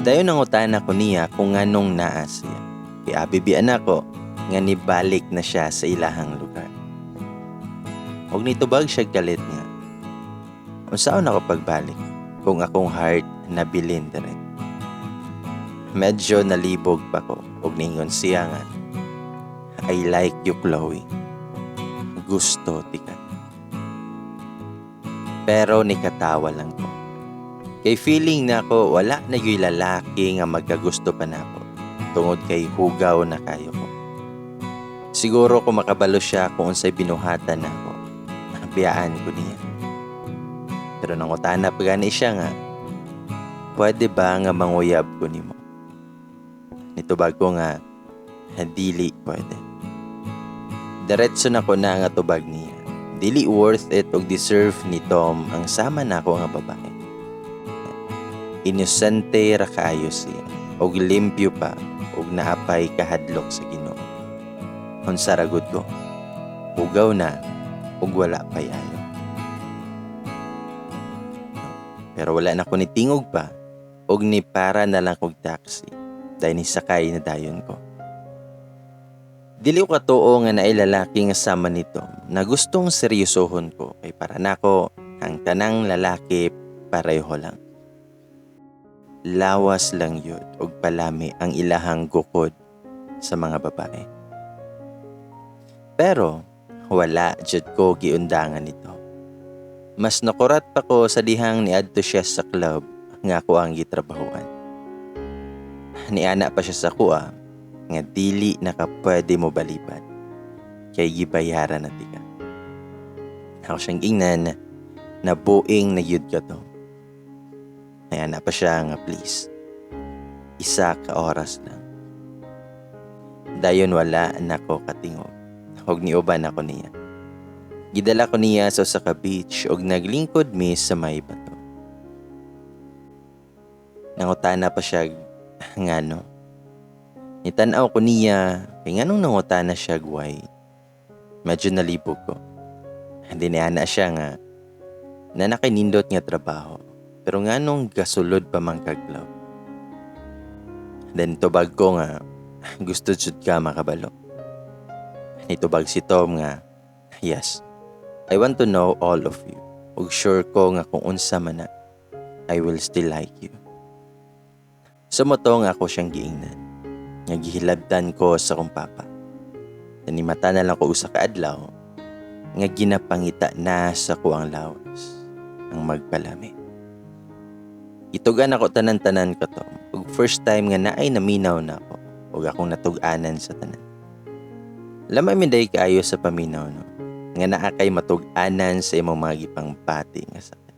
Dayon nangutan ako niya kung nganong naa siya. Kaya abibian ako nga nibalik na siya sa ilahang lugar. Og nitubag siya galit nga. Unsaon ako pagbalik kung akong heart nabilin dere. Medyo nalibog pa ko og ningon siya nga, I like you, Chloe. Gusto ti ka. Pero nikatawa lang ko. Kay feeling na ako wala na yung lalaki nga magkagusto pa na ako. Tungod kay hugaw na kayo ko. Siguro kung makabalo siya kung unsay binuhatan na ako, biyaan ko niya. Pero nangutana pa gani siya nga, pwede ba nga manguyab ko nimo? Nitubag ko nga, dili pwede. Diretso na ko na nga tubag niya. Dili worth it og deserve ni Tom ang sama na ako nga babae. Inosente ra kaayo siya, og limpyo pa, og naapay kahadlok sa Ginoo. Unsa ra gud ko? Ugaw na, og wala pay ayo. Pero wala na ko ni tingog pa, og ni para na lang kog taxi, dahil ni sakay na dayon ko. Dili ko katuo nga naay lalaki nga sama nito na gustong seryosohon ko kay para nako ang tanang lalaki pareho lang. Lawas lang yun og palami ang ilahang gukod sa mga babae. Pero wala jud ko giundangan nito. Mas nakurat pa ko sa dihang niadto siya sa club nga ako ang gitrabahuan. Niana pa siya sa kuha nga dili nakapwede mo baliban kay gibayaran na tika. Ako siyang ingnan na buing na yun ka to. Niana pa siya nga please. Isa ka oras lang. Dayon wala na ko katingog. Og niuban ako niya. Gidala ko niya sa usa ka beach og naglingkod mi sa may bato. Nangutana pa siya ngano. Nitan-aw ko niya kay nganong nangutana siya why. Medyo nalibog ko. Hindi niya na siya nga na nakinindot nga trabaho. Pero nganong gasulod pa man kaglaw. Then tubag ko nga gusto jud ka makabalo. Nitubag si Tom nga, yes, I want to know all of you. Ug sure ko nga kung unsa man na, I will still like you. Sumutong ako siyang giingnan. Nga gihilabtan ko sa kong papa. Nanimata na lang ko usa ka adlaw nga ginapangita na sa kuang lawas ang magpalami. Itugan ako tanan-tanan ko to. Ug first time nga naay naminaw na ako ug akong natug-anan sa tanan. Lamay minday kaayo sa paminaw no. Nga naa kay matug-anan sa imong mga gipangpati nga sakit.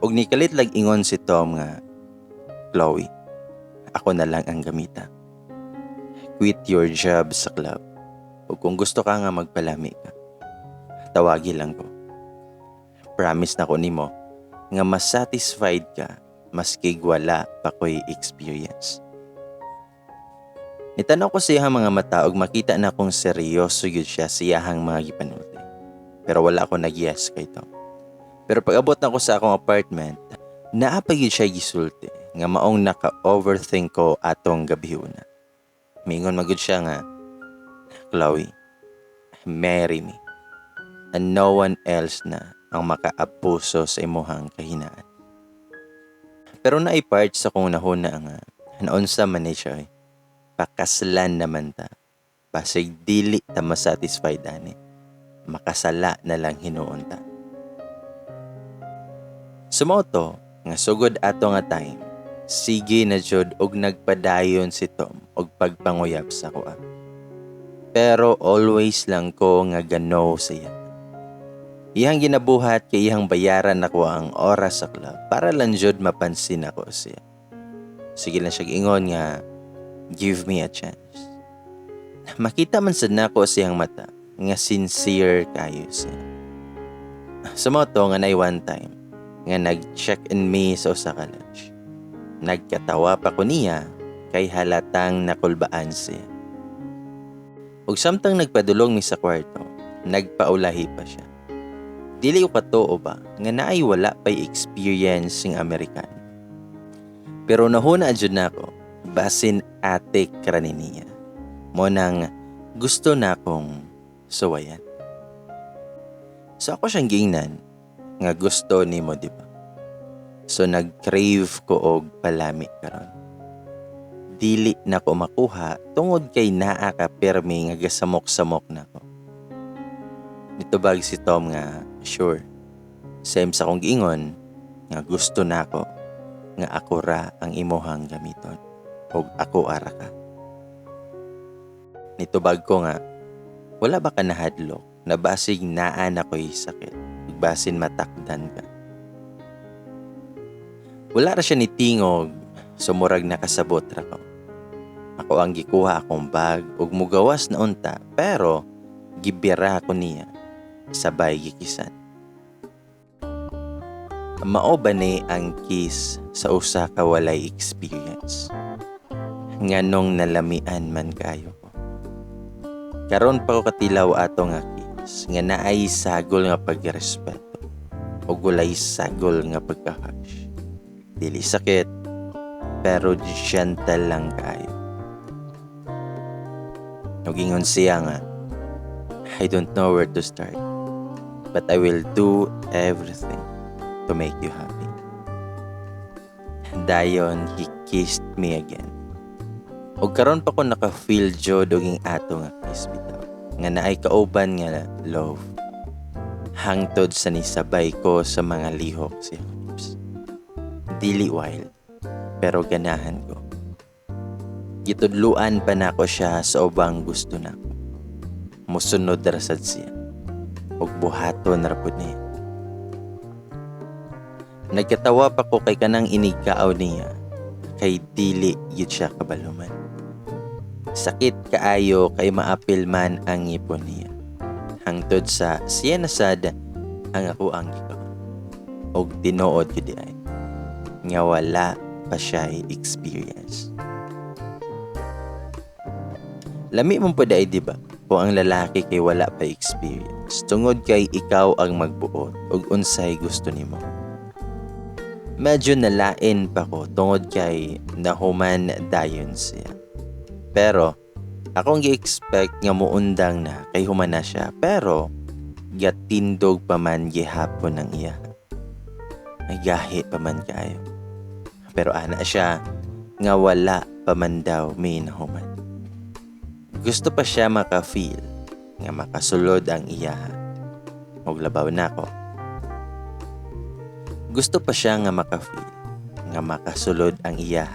Ug nikalit lag ingon si Tom nga, Chloe, ako na lang ang gamita. Quit your job sa club. Ug kung gusto ka nga magpalami ka, tawagi lang ko. Promise na ko nimo nga mas satisfied ka maski wala pa ko'y experience. Nitanaw ko siyang mga mata ug makita na kung seryoso yun siya siyahang mga gipanulti. Pero wala ako nag-yes kay Tom. Pero pag abot na ko sa akong apartment, naapag yun siya gisulti nga maong naka-overthink ko atong gabihuna. Mingon magud siya nga, Chloe, marry me. And no one else na ang makaabuso sa imuhang kahinaan. Pero naipart sa kong nahuna nga, naunsa man ni siya, pakaslan naman ta. Basig dili ta masatisfied ani. Makasala na lang hinuon ta. Sumoto, nga sugod ato nga time, sige na jud og nagpadayon si Tom og pagpanguyab sa kuha. Pero always lang ko nga gano siya. Iyang ginabuhat kay iyang bayaran ako ang oras sa club para lang jud mapansin ako siya. Sige lang siya ingon nga, give me a chance. Makita man sad nako siyang mata nga sincere kayo siya. Sumoto nga nay one time nga nag-check in me sa usa ka lunch. Nagkatawa pa ko niya kay halatang nakulbaan siya. Ug samtang nagpadulong mi sa kwarto, nagpaulahi pa siya. Dili ko katuo ba nga naay wala pay experience ng Amerikano. Pero nahuna jud nako basin ate krani niya. Mo nang gusto na akong suwayan. So ako siyang giingnan nga gusto nimo, di ba? So nag-crave ko og palami karon. Dili na ko makuha tungod kay naa ka permi nga gasamok-samok nako. Nitubag si Tom nga sure. Same sa akong giingon nga gusto nako nga ako ra ang imuhang gamiton og ako ara ka. Nitubag ko nga wala ba ka nahadlok na basig naa na ko'y sakit ug basin matakdan ka. Wala ra siya nitingog, sumurag nakasabot ra ko. Ako ang gikuha akong bag ug mugawas na unta pero gibira ko niya sabay gikisan. Mao ba ni ang kiss sa usa ka walay experience? Nganong nalamian man kayo ko. Karon pa ko katilaw ato nga kiss nga naay sagol nga pagrespeto ug walay sagol nga pagka-hush. Dili sakit, pero gentle lang kayo. Nagingon siya nga, I don't know where to start, but I will do everything to make you happy. Dayon, he kissed me again. Og karon pa ko naka-feel jud oging ato nga kiss bitaw. Nga naay kauban nga love. Hangtod sa nisabay ko sa mga lihok siya. Dili wild, pero ganahan ko. Gitudluan pa nako siya sa ubang gusto nako. Musunod ra sad siya. Og buhaton ra pud niya. Nagkatawa pa ko kay kanang inigkaaw niya, kay dili yun siya kabaluman. Sakit kaayo kay maapil man ang ngipon niya. Hangtod sa siya nasad ang ako ang gikaw. Og tinuod ko di ay. Nga wala pa siya'y experience. Lami mo po dahil diba kung ang lalaki kay wala pa experience tungod kay ikaw ang magbuot ug unsay gusto nimo. Medyo nalain pa ko tungod kay nahuman dayon siya. Pero akong gi-expect nga muundang na kay human na siya pero gatindog pa man gihapon ng iya. Ay gahi pa man kayo. Pero ana siya nga wala pa man daw may nahuman. Gusto pa siya maka-feel nga makasulod ang iya. Og labaw na ko. Gusto pa siya nga maka-feel nga makasulod ang iya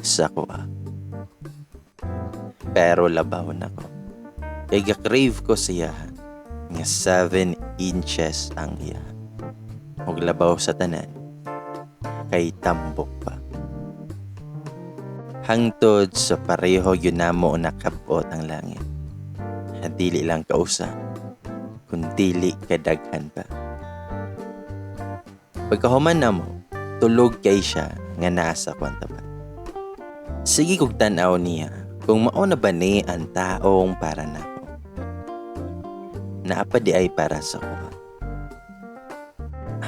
sa kuha. Pero labaw na ko. Kay ga-crave ko siya nga 7 inches ang iya. Og labaw sa tanan. Kay tambok pa. Hangtod sa pareho yun na mo nakabot ang langit. Dili lang kausa, kundi kadaghan pa. Pagkahuman na mo, tulog kay siya nga nasa kwanta pa. Sige kog tanaw niya kung mao na ba ni ang taong para nako. Naapa di ay para sa kuha.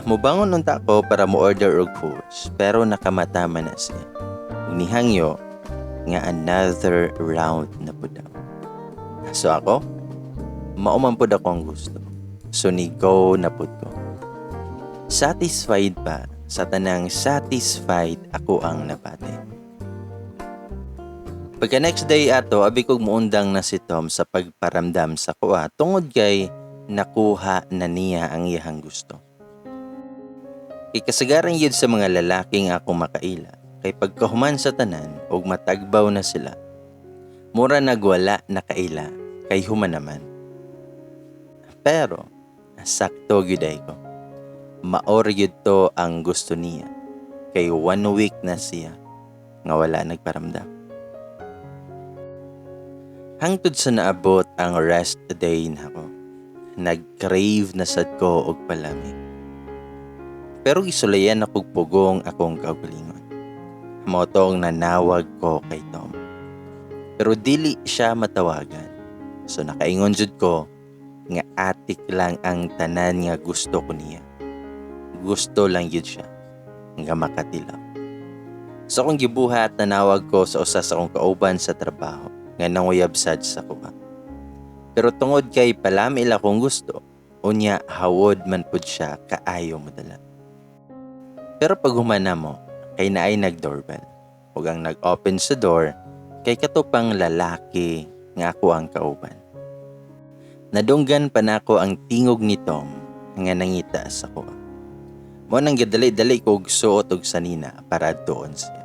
Mubangon unta ko para mo-order og foods pero nakamatama na siya. Unihangyo nga another round na po daw. So ako, mauman po ako ang gusto. So ni-go na po ko. Satisfied pa sa tanang satisfied ako ang napate. Pagka next day ato, abi kog muundang na si Tom sa pagparamdam sa kuha tungod kay nakuha na niya ang iyang gusto. Ikasagaran yun sa mga lalaking ako makaila, kay pagkahuman sa tanan o matagbaw na sila, mura nagwala na kaila, kay human naman. Pero, sakto gyuday ko. Maor yun to ang gusto niya, kay 1 week na siya, nga wala nagparamdam. Hangtod sa naabot ang rest day na ako, nag-crave na sad ko og palami. Pero gisulayan akong pugong akong kaugalingon. Motong nanawag ko kay Tom. Pero dili siya matawagan. So nakaingon jud ko nga atik lang ang tanan nga gusto ko niya. Gusto lang yun siya nga makatilaw. So kung gibuhat, nanawag ko sa usa sa akong kauban sa trabaho nga nanguyab sad sa kuha. Pero tungod kay palami ila kung gusto, unya hawod man pud siya kaayo mo dala. Pero pag humana mo, kay naay nag-doorbell. Ug ang nag-open sa door, kay katupang lalaki nga ako ang kauban. Nadunggan pa nako ang tingog ni Tom nga nangita sa kuha. Mo nang gadali-dali ko og suot og sanina para doon siya.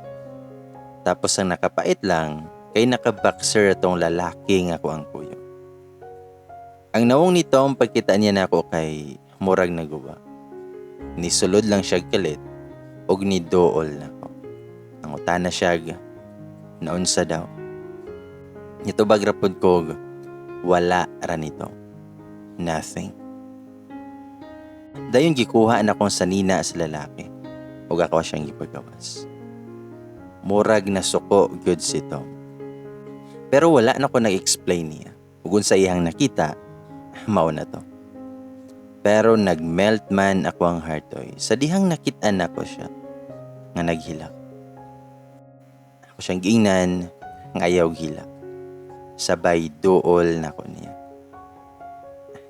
Tapos ang nakapait lang, kay naka-boxer atong lalaki nga ako ang kuyo. Ang nawong ni Tom pagkita niya nako kay murag naguwa. Nisulod lang siya kalit og ni dool nako. Ang utana siya naunsa daw. Nitubag rapod ko wala ra nito. Nothing. Dayon gikuha na kong sanina sa lalaki ug ako siyang gipagawas. Murag na suko good si Tom. Pero wala na ko nag-explain niya. Ug sa iyang nakita, mao na to. Pero nag-melt man ako ang heart oy. Sa dihang nakitaan ako siya nga naghilak. Ako siyang giingnan nga ayaw hilak. Sabay duol na ko niya.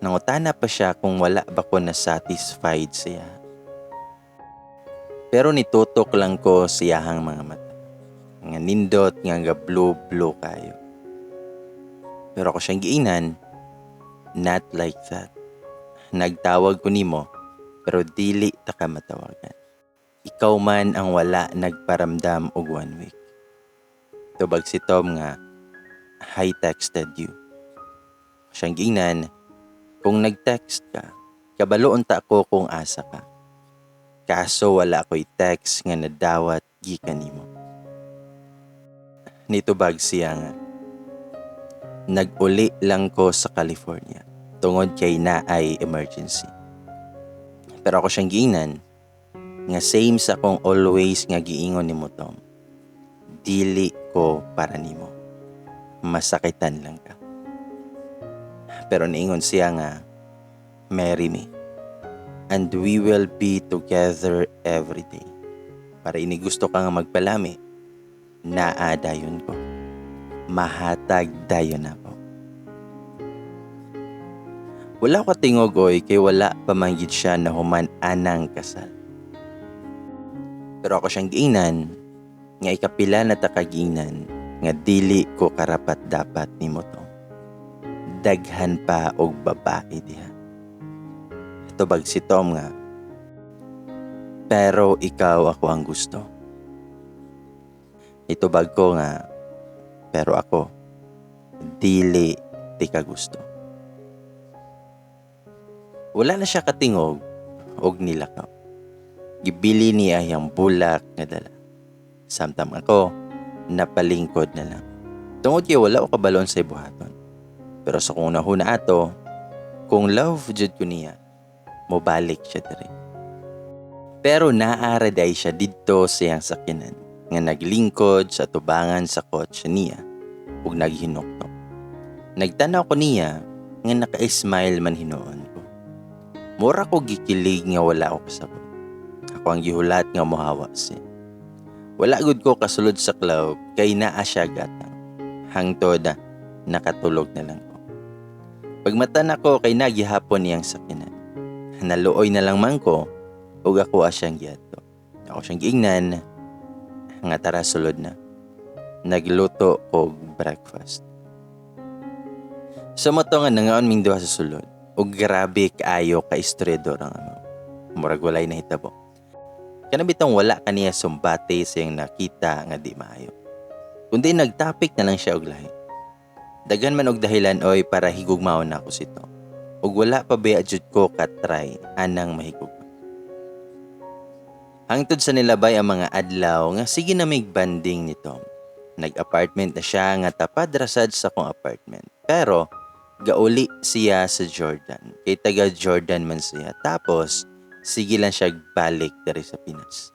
Nangutana pa siya kung wala ba ko na satisfied siya. Pero nitutok lang ko siyahang mga mata. Nga nindot nga blue kayo. Pero ako siyang giingnan, not like that. Nagtawag ko nimo, pero dili ta ka matawagan. Ikaw man ang wala nagparamdam og 1 week. Tubag si Tom nga, I texted you. Siyang giingnan, kung nag-text ka, kabaloon ta ako kung asa ka. Kaso wala ako'y text nga nadawat gikan nimo. Nitubag siya nga, nag-uli lang ko sa California tungod kay naay emergency. Pero ako siyang giingnan, nga same sa kong always nga giingon nimo Tom. Dili ko para nimo. Masakitan lang ka. Pero niingon siya nga, marry me. And we will be together every day. Para ini gusto ka nga magpalami, naadayon ko. Mahatag dayon ako. Wala ko tingogoy kay wala pamanggid siya na human anang kasal. Pero ako siyang giingnan, nga ikapila na takaginan, nga dili ko karapat dapat nimo to. Daghan pa og babae diha. Tubag si Tom nga, pero ikaw ako ang gusto. Itubag ko nga, pero ako, dili ti ka gusto. Wala na siya katingog og nilakaw. Gibili niya yung bulak nga dala. Samtang ako, napalingkod na lang. Tungod kay wala ko kabalon sa ibuhaton. Pero sa kung nahuna ato, kung love jud ko niya, mobalik siya diri. Pero naaraday siya didto sa iyang sakyanan nga naglingkod sa tubangan sa kotse niya ug naghinuktok. Nagtanaw ko niya nga naka-smile man hinuon ko. Mura ko gikilig nga wala ako kasabot. Ako ang gihulat nga mohawa siya. Wala gud ko kasulod sa club kay naa siya gatang. Hangtod nakatulog na lang ko. Pagmata na ko kay nagihapon niyang sakyanan. Naluoy na lang man ko ug ako siyang giadto. Ako siyang giingnan nga tara sulod na. Nagluto og breakfast. So mo to nga nangaon ming duha sa sulod ug grabe kaayo ka estredor ang ano. Murag walay nahitabo. Kana bitong wala kaniya sumbate sa iyang nakita nga di maayo. Kundi nagtapik na lang siya og lahi. Daghan man og dahilan oy para higugmaon na ako sito. Ug wala pa ba jud ko katry anang mahigugma. Hangtod sa nilabay ang mga adlaw nga sige na may banding ni Tom. Nag-apartment na siya nga tapad rasad sa kong apartment. Pero gauli siya sa Jordan. Kay taga Jordan man siya. Tapos sige lang siya balik dari sa Pinas.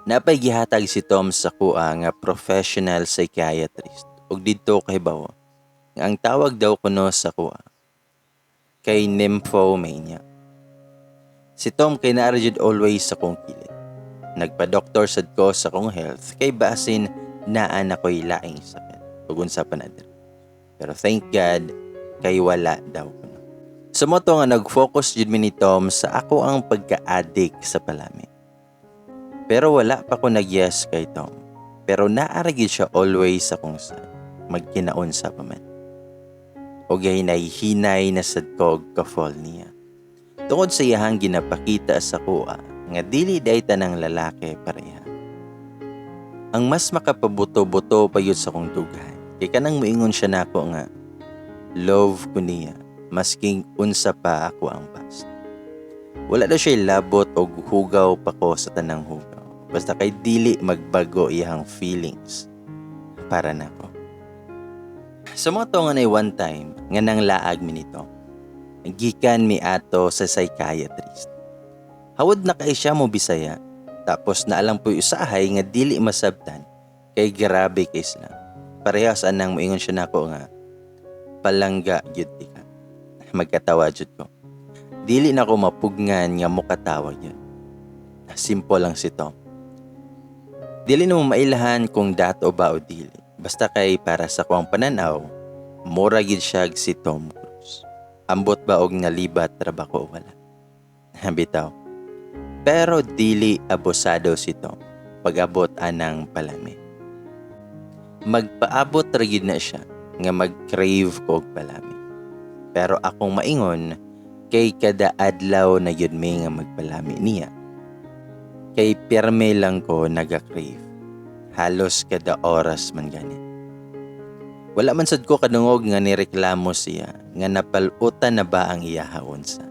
Napay gihatag si Tom sa kuha nga professional psychiatrist. Ug didto kahibaw nga ang tawag daw kuno sa kuha kay nymphomania. Si Tom kay naara jud always sa kong kilid. Nagpa-doktor sad ko sa kong health kay basin naan ako'y laing sakit ug unsa pa na diri. Pero thank God kay wala daw ko. Sumoto nga nag-focus jud mi ni Tom sa ako ang pagka-addict sa palami. Pero wala pa ko nag-yes kay Tom. Pero naara gyud siya always sa kong side. Magkinaunsa pa man. O hinay na sad ko ka-fall niya. Tungod sa iyahang ginapakita sa kuha nga dili day tanang lalaki pareha. Ang mas makapabuto-buto pa yun sa kong dughan. Kay kanang moingon siya nako nga love ko niya masking unsa pa ako ang past. Wala daw siya labot o hugaw pa ko sa tanang hugaw. Basta kay dili magbago iyang feelings para nako. Sumoto nga na one time nga nang laag mi nito. Gikan mi ato sa psychiatrist. Hawod na kay siya mo Bisaya. Tapos naalang po usahay nga dili masabtan kay grabe kay sila. Parehas anang moingon siya nako nga palangga gyud ka. Magkatawa jud ko. Dili na ko mapugngan nga mokatawa gyud. Simple lang si Tom. Dili na mo mailahan kung dato ba o dili. Basta kay para sa kuang pananaw, mura gyud siya si Tom Cruise. Ambot ba og nalibat trabaho o wala. Bitaw. Pero dili abusado si Tom pag-abot anang palami. Magpaabot ra gyud na siya nga mag-crave ko og palami. Pero akong maingon kay kada adlaw na gyud mi nga magpalami niya. Kay pirme lang ko naga-crave. Halos kada oras man gani. Wala man sad ko kadungog nga nireklamo siya nga napalutan na ba ang iyahon sa.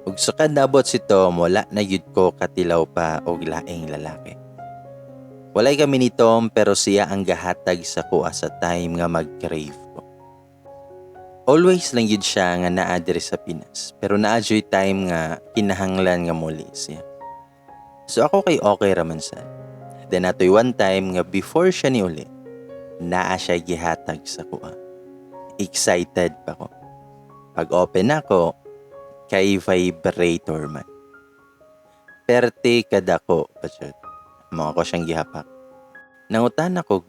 Ug sukad nabot si Tom wala na gyud ko katilaw pa og laing lalaki. Walay kami ni Tom pero siya ang gahatag sa kuha sa time nga mag-crave ko. Always lang yun siya nga naa diri sa Pinas pero naa joy time nga kinahanglan nga muli siya. So ako kay okay raman sa. Then ato'y one time nga before siya ni uli, naa siya gihatag sa kuha. Excited pa ko. Pag open ako, kay vibrator man. Perte kadako pa siya. Mga ko siyang gihapak. Nangutan ako,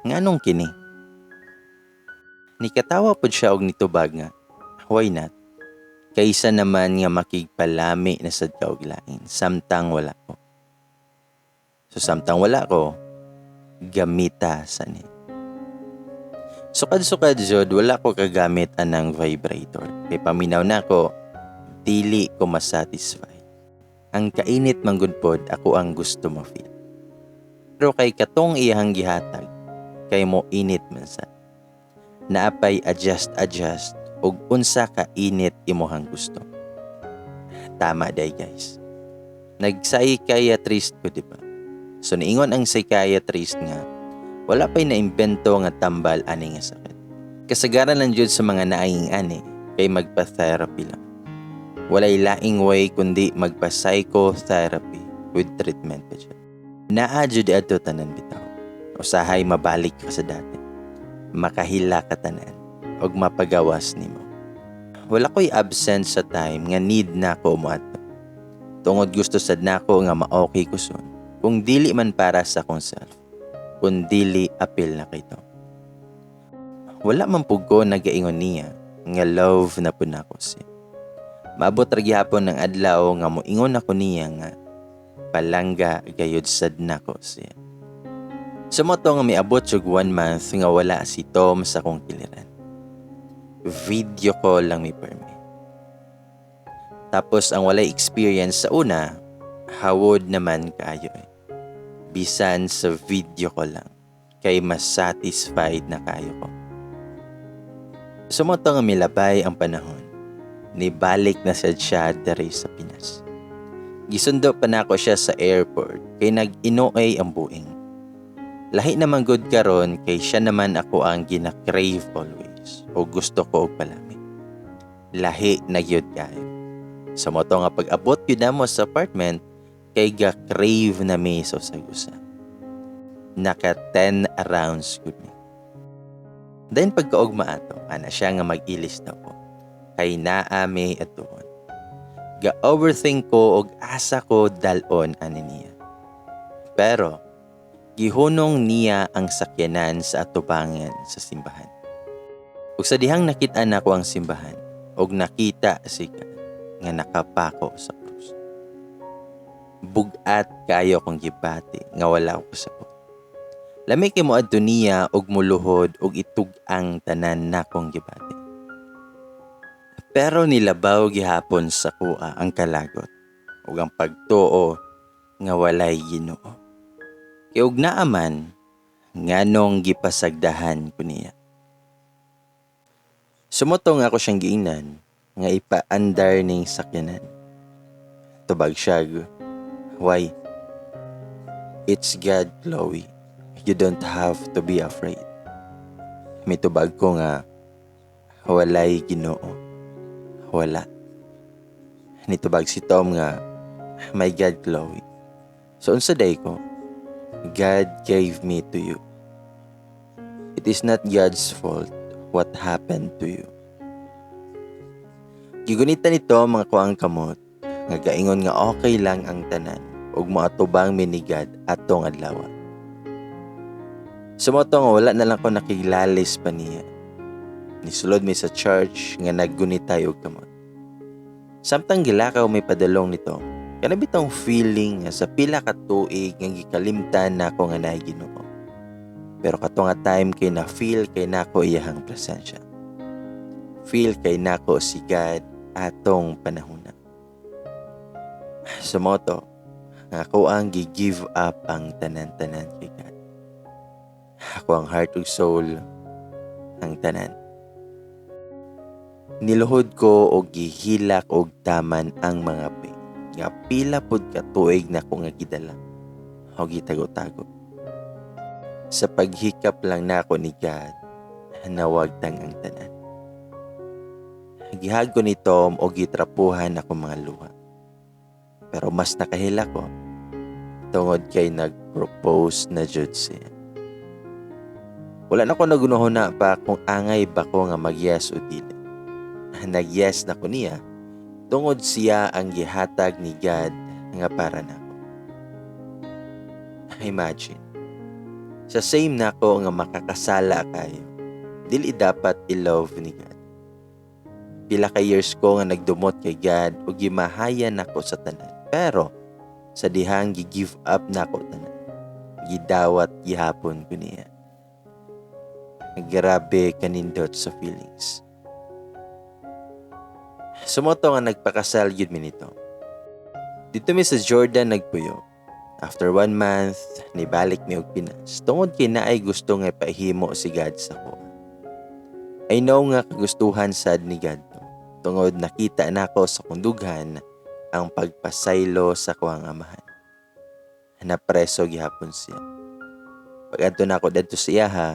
nganong kini? Nikatawa po siya og nitubag nga, why not? Kaysa naman nga makigpalami na sad ka og lain, samtang wala ko. So samtang wala ko, gamita sa ni. Sukad-sukad jud wala ko kagamit anang vibrator. Kay paminaw na ko, dili ko masatisfy. Ang kainit manggod pod ako ang gusto mo feel. Pero kay katong iyang gihatag, kay mo init man sa. Naapay adjust ug unsa ka init imuhang gusto. Tama day guys. Nag-psychiatrist ko diba? So niingon ang psychiatrist nga wala pa'y naimbento nga tambal ani nga sakit. Kasagaran lang jud sa mga naaying ani kay magpa-therapy lang. Walay laing way kundi magpa-psychotherapy with treatment pa siya. Naa jud adto tanan bitaw. Usahay mabalik ka sa dati. Makahila ka tanan og mapagawas nimo. Wala ko'y absent sa time nga need na ko umato. Tungod gusto sad nako nga ma-okay ko soon. Kung dili man para sa akong self, kung dili apil na kay Tom. Wala man pug ko nagaingon niya nga love na pud nako siya. Maabot ra gihapon ng adlaw nga moingon ako niya nga palangga gayud sad nako siya. Sumoto nga miabot og 1 month nga wala si Tom sa kong kiliran. Video call lang mi permi. Tapos ang walay experience sa una, hawod naman kaayo eh. Bisan sa video ko lang, kay mas satisfied na kayo ko. Sumoto nga milabay ang panahon, nibalik na siya diri sa Pinas. Gisundo pa na ako siya sa airport, kay nag-inoay ang buing. Lahi naman good karon kay siya naman ako ang gina-crave always, o gusto ko og palami. Lahi na gyud kayo. Sumoto nga pag-abot yun na mo sa apartment, kay ga-crave na may sagusa. Naka 10 rounds good me. Then pagkaugma ato, ana siya nga mag-ilis na ko. Kay naa may atuon. Ga-overthink ko og asa ko dalon ani niya. Pero gihunong niya ang sakyanan sa atubangan sa simbahan. Ug sa dihang nakita nako ang simbahan, ug nakita siya nga nakapako sa krus. Bugat kayo kong gibati nga wala ko sa ko. Lami kay moadto niya og muluhod og itug ang tanan nakong gibati. Pero nilabaw gihapon sa kuha ang kalagot ug ang pagtuo nga walay Ginoo. Kay ug naaman nganong gipasagdahan ko niya. Sumutong ako siyang giingnan nga ipaandar ning sakyanan. Tubag siya, why? It's God, Chloe. You don't have to be afraid. Mitubag ko nga walay Ginoo. Wala. Nitubag si Tom nga, my God, Chloe. So unsa day ko? God gave me to you. It is not God's fault what happened to you. Gigunita nito mga kuang kamot, nga gaingon nga okay lang ang tanan, ug moatubang minigad atong adlaw. Sumoto nga wala na lang ko nakilalis pa niya. Nisulod mi sa church nga naggunitay og kamot. Samtang gilakaw may padalong nito, kanabitong feeling nga sa pila ka tuig nga gikalimtan nako nga naay Ginoo. Pero kato nga time kay na feel kay nako iyahang presensya. Feel kay nako si God atong panahona. Sumoto nga ako ang gi-give up ang tanan-tanan kay God. Ako ang heart ug soul ang tanan. Niluhod ko og gihilak og taman ang mga pain. Nga pila pud ka tuig na ko nga gidala. O gitago-tago. Sa paghikap lang nako ni God, nawagtang ang tanan. Gihag ko ni Tom o gitrapuhan ako mga luha. Pero mas nakahila ko, tungod kay nag-propose na jud siya. Wala na ko nagunohon na pa kung angay ba ko nga mag-yes o dili. Nag-yes na ko niya, tungod siya ang gihatag ni God nga para nako. Imagine, sa same nako nga makakasala kayo, dili dapat i-love ni God. Pila ka years ko nga nagdumot kay God o gimahayan nako sa tanan. Pero sa dihang gi-give up nako tanan, gidawat gihapon ko niya. Grabe kanindot sa feelings. Sumoto nga nagpakasal yun mi nito. Dito mi sa Jordan nagpuyo. After 1 month, nibalik mi og Pinas. Tungod kay naay gusto nga ipahimo si God sa ko. I know nga kagustuhan sad ni God to. Tungod nakita nako sa kundughan ang pagpasaylo sa kuang amahan. Napreso gihapon siya. Pag-adto nako dadto siya ha,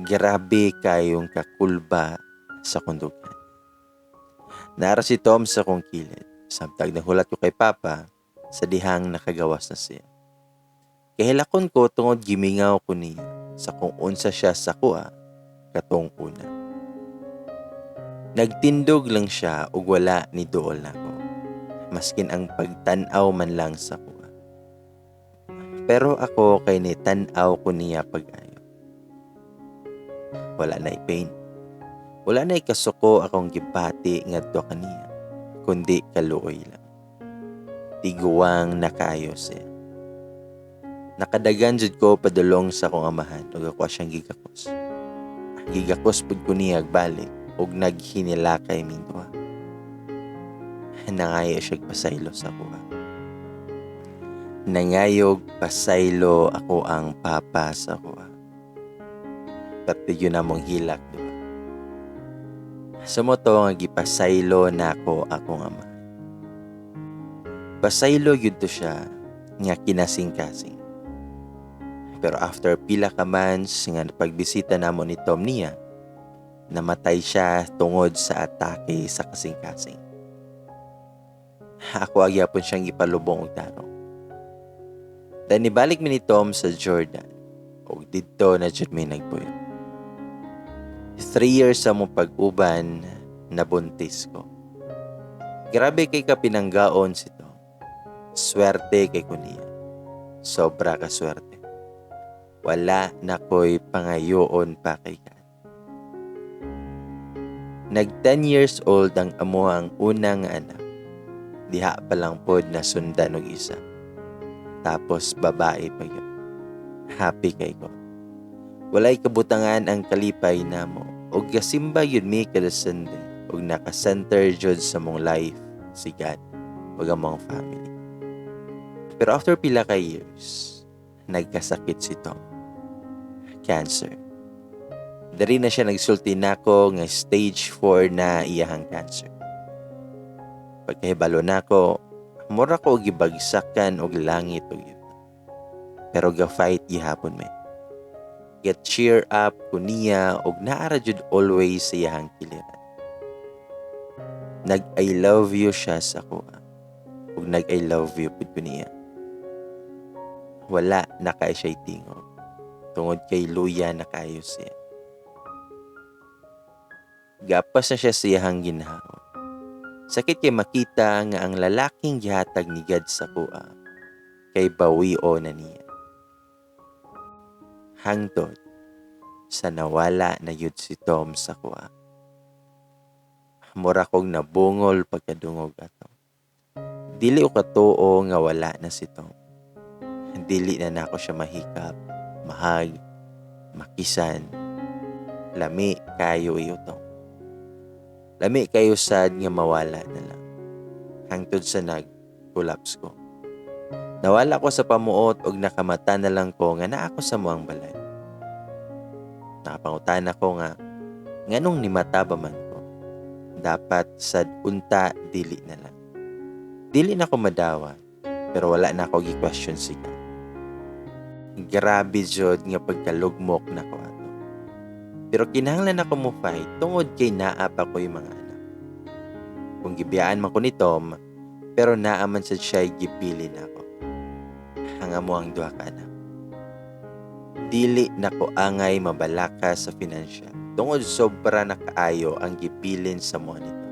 grabe kayong kakulba sa kundughan. Nara si Tom sa kong kilid. Samtang nahulat ko kay Papa, sa dihang nakagawas na siya. Kahilakon ko tungod gimingaw ko niya sa kung unsa siya sa kuha katong una. Nagtindog lang siya ug wala ni duol nako. Maskin ang pagtan-aw man lang sa kuha. Pero ako kay ni tan-aw ko niya pag-ayo. Wala na pain. Wala na kasuko akong gibati ngadto kaniya, kundi kaluoy lang. Tiguwang nakaayo siya. Nakadagan jud ko padulong sa akong amahan ug ako siyang gigakos. Gigakos pud ko niya balik ug naghinilakay ming duha. Nangayo siya pasaylo sa kuha. Nangayog pasaylo ako ang papa sa kuha. Pero yun namong hilak, diba? Sumoto nga gipasaylo nako akong ama. Pasaylo yun to siya nga kinasing-kasing. Pero after pila ka months nga pagbisita namo ni Tom niya, namatay siya tungod sa atake sa kasing-kasing. Ako agyapon siyang ipalubong og tarong. Then nibalik mi ni Tom sa Jordan ug didto na jud mi nagpuyo. 3 years sa mong pag-uban nabuntis ko. Grabe kay kapinanggaon si Tom. Swerte kay ko niya. sobra ka swerte. Wala na ko'y pangayoon pa kay God. Nag 10 years old ang amuhang unang anak. Diha pa lang pod na sundan og isa. Tapos babae pa yun. Happy kay ko. Walay kabutangan ang kalipay namo. Og gasimba yun mi kada Sunday. Og naka-center jud sa mong life si God. Og among family. Pero after pila ka years, nagkasakit si Tom. Cancer. Dari na siya nagsulti nako nga stage 4 na iyahang cancer. Pagkahibalo nako, mura ko gibagsakan og langit og yun. Pero ga-fight gihapon me. Get cheer up kuniya og naara jud always sa iyahang kiliran. Nag-I love you siya sa kuha. Ug nag-I love you pud kuniya. Wala na kay siya'y tingog. Tungod kay luya na kayo siya. Gapas na siya sa iyahang ginhawa. Sakit kay makita nga ang lalaking gihatag ni God sa kuha kay bawiyo na niya. Hangtod sa nawala na yun si Tom sa kuha. Mura kong nabungol pagkadungog ato. Dili ko katuo nga wala na si Tom. Dili na nako siya mahikap, mahag, makisan. Lami kayo iyo Tom. Lami kayo sad nga mawala na lang. Hangtod sa nag-collapse ko. Nawala ko sa pamuot og nakamata na lang ko nga naa ko sa muang balay. Nakapangutan ako nga nganong nimata ba man ko? Dapat sad unta dili na lang. Dili na ko madawa pero wala na ako gi-question si God. Grabe jud nga pagkalugmok na ko ato. Pero kinahanglan ako mo fight tungod kay naa pa ko yung mga anak. Kung gibiyaan man ko ni Tom, pero naaman sa siya'y gipili na ako. Hanga mo ang duha ka anak. Dili na ko angay mabalaka sa financial. Tungod sobra na kaayo ang gipilin sa mo nito.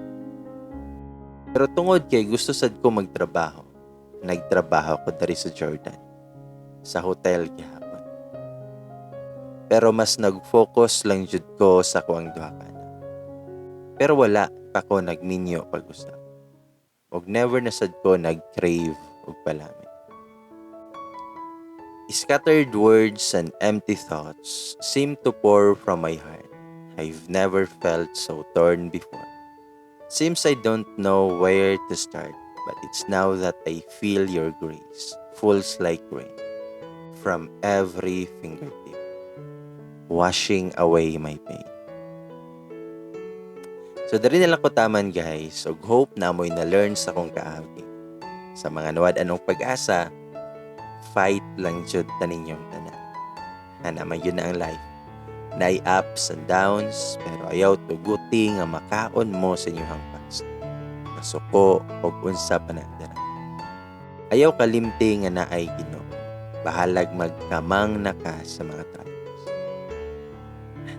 Pero tungod kay gusto sad ko magtrabaho, nagtrabaho ko dari sa Jordan. Sa hotel gihapon. Pero mas nag-focus lang jud ko sa kuang duha ka anak. Pero wala pa ko nagminyo pag-usap. Og never na sad ko nag-crave og palami. Scattered words and empty thoughts seem to pour from my heart. I've never felt so torn before. Seems I don't know where to start, but it's now that I feel your grace falls like rain from every fingertip, washing away my pain. So dari na lang ko taman guys, og hope na mo'y na-learn sa kong kaagi. Sa mga nawad anong pag-asa, fight lang jud ta ninyong tanan. Hanaman yun na ang life. Nay ups and downs, pero ayaw tuguti nga makaon mo sa inyong past. Masuko og unsa pa nandara. Ayaw kalimti nga naay Ginoo. Bahalag magkamang na ka sa mga trials.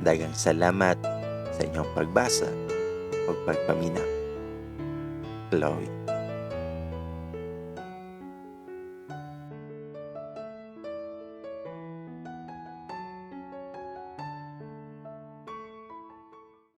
Daghang salamat sa inyong pagbasa o pagpaminaw. Chloe.